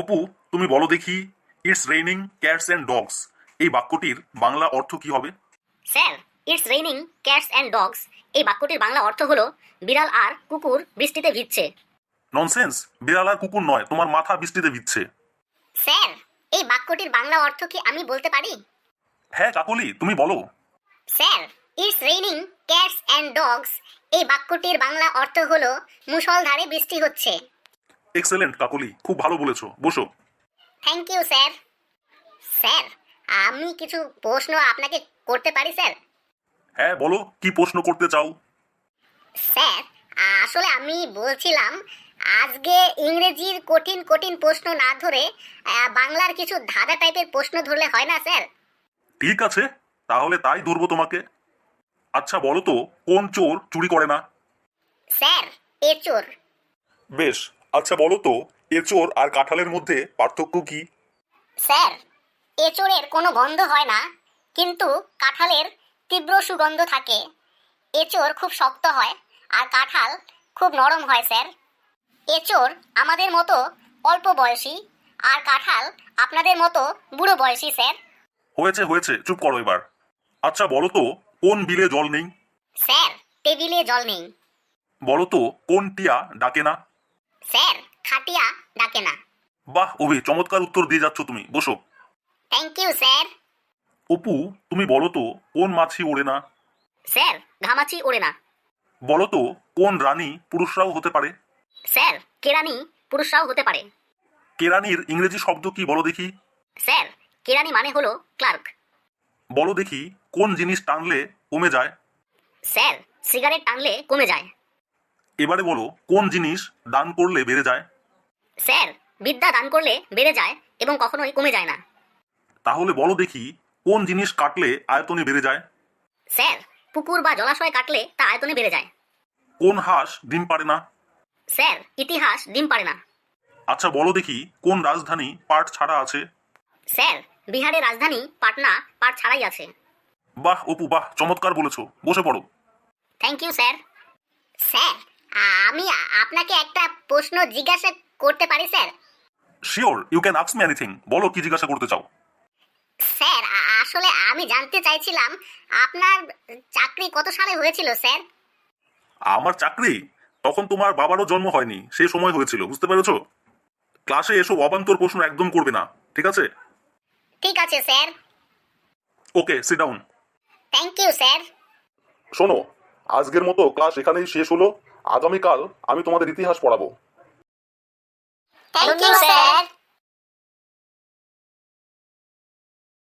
অপু, তুমি বলো দেখি, it's raining cats and dogs এই বাক্যটির বাংলা অর্থ কি হবে? Sir, it's raining cats and dogs এই বাক্যটির বাংলা অর্থ হলো বিড়াল আর কুকুর বৃষ্টিতে ভিজছে। ননসেন্স, বিড়াল আর কুকুর নয়, তোমার মাথা বৃষ্টিতে ভিজছে। স্যার, এই বাক্যটির বাংলা অর্থ কি আমি বলতে পারি? হ্যাঁ কাকলি, তুমি বলো। Sir, it's raining cats and dogs এই বাক্যটির বাংলা অর্থ হলো মুষলধারে বৃষ্টি হচ্ছে। এক্সেলেন্ট কাকলি, খুব ভালো বলেছো, বসো। Thank you sir. স্যার, আমি কিছু প্রশ্ন আপনাকে করতে পারি স্যার? হ্যাঁ বলো, কি প্রশ্ন করতে চাও? স্যার, আসলে আমি বলছিলাম আজকে ইংরেজির কঠিন কঠিন প্রশ্ন না ধরে বাংলার কিছু ধাঁধা টাইপের প্রশ্ন ধরলে হয় না স্যার? ঠিক আছে, তাহলে তাই ধরবো তোমাকে। আচ্ছা বলো তো, কোন চোর চুরি করে না? স্যার, এচোর। বেশ, আচ্ছা বলো তো, এচোর আর কাঁঠালের মধ্যে পার্থক্য কি? স্যার, এচোরের কোনো গন্ধ হয় না, কিন্তু কাঁঠালের তীব্র সুগন্ধ থাকে। এচোর খুব শক্ত হয় আর কাঁঠাল খুব নরম হয় স্যার। এচোর আমাদের মতো অল্প বয়সী আর কাঁঠাল আপনাদের মতো বুড়ো বয়সী স্যার। হয়েছে হয়েছে, চুপ করো এবার। আচ্ছা বলো তো, কোন বিলে জল নেই? স্যার, টেবিলে জল নেই। বলো তো, কোন টিয়া ডাকে না? স্যার, খাটিয়া ডাকে না। বাহ অভি, চমৎকার উত্তর দিয়ে যাচ্ছ তুমি, বসো। Thank you sir. অপু, তুমি বলো তো, কোন মাছি ওড়ে না? স্যার, ঘামাচি ওড়ে না। বলো তো, কোন রানী পুরুষরাও হতে পারে? স্যার, কেরানি পুরুষরাও হতে পারে। কেরানির ইংরেজি শব্দ কি বলো দেখি? স্যার, কেরানি মানে হলো ক্লার্ক। বলো দেখি, কোন জিনিস টানলে কমে যায়? স্যার, সিগারেট টানলে কমে যায়। এবারে বলো, কোন জিনিস দান করলে বেড়ে যায়? স্যার, বিদ্যা দান করলে বেড়ে যায় এবং কখনোই কমে যায় না। তাহলে বলো দেখি, কোন জিনিস কাটলে আয়তনে বেড়ে যায়? স্যার, পুকুর বা জলাশয় কাটলে তা আয়তনে বেড়ে যায়। কোন হাঁস ডিম পারে না? স্যার, ইতিহাস ডিম পারে না। আচ্ছা বলো দেখি, কোন রাজধানী পাট ছাড়া আছে? স্যার, বিহারের রাজধানী পাটনা পাট ছাড়াই আছে। বাহ অপু বাহ, চমৎকার বলেছো, বসে পড়ো। Thank you sir. স্যার, আমি আপনাকে একটা প্রশ্ন জিজ্ঞাসা করতে পারি sir? Sure, you can ask me anything, বলো কি জিজ্ঞাসা করতে চাও। স্যার, আসলে আমি জানতে চাইছিলাম আপনার চাকরি কত সালে হয়েছিল স্যার? আমার চাকরি? তখন তোমার বাবারও জন্ম হয়নি, সে সময় হয়েছিল, বুঝতে পেরেছো? ক্লাসে এসব অবান্তর প্রশ্ন একদম করবে না, ঠিক আছে? ঠিক আছে sir. Okay, sit down. Thank you sir. শোনো, আজকের মতো ক্লাস এখানেই শেষ হলো। আগামীকাল আমি তোমাদের ইতিহাস পড়াবো। Thank you sir.